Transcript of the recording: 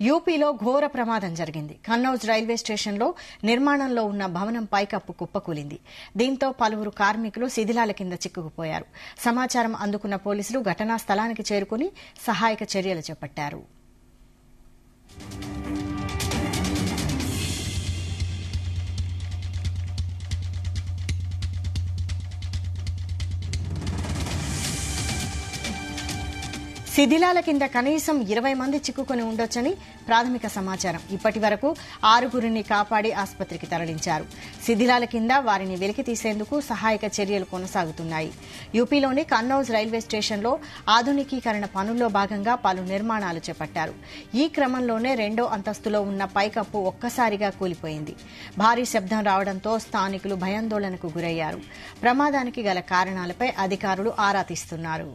యూపీలో ఘోర ప్రమాదం జరిగింది. కన్నౌజ్ రైల్వే స్టేషన్లో నిర్మాణంలో ఉన్న భవనం పైకప్పు కుప్పకూలింది. దీంతో పలువురు కార్మికులు శిథిలాల కింద చిక్కుకుపోయారు. సమాచారం అందుకున్న పోలీసులు ఘటనా స్థలానికి చేరుకుని సహాయక చర్యలు చేపట్టారు. శిథిలాల కింద కనీసం 20 మంది చిక్కుకుని ఉండొచ్చని ప్రాథమిక సమాచారం. ఇప్పటి వరకు 6గురిని కాపాడి ఆసుపత్రికి తరలించారు. శిథిలాల కింద వారిని వెలికి తీసేందుకు సహాయక చర్యలు కొనసాగుతున్నాయి. యూపీలోని కన్నౌజ్ రైల్వే స్టేషన్లో ఆధునికీకరణ పనుల్లో భాగంగా పలు నిర్మాణాలు చేపట్టారు. ఈ క్రమంలోనే 2వ అంతస్తులో ఉన్న పైకప్పు ఒక్కసారిగా కూలిపోయింది. భారీ శబ్దం రావడంతో స్థానికులు భయాందోళనకు గురయ్యారు. ప్రమాదానికి గల కారణాలపై అధికారులు ఆరా తీస్తున్నారు.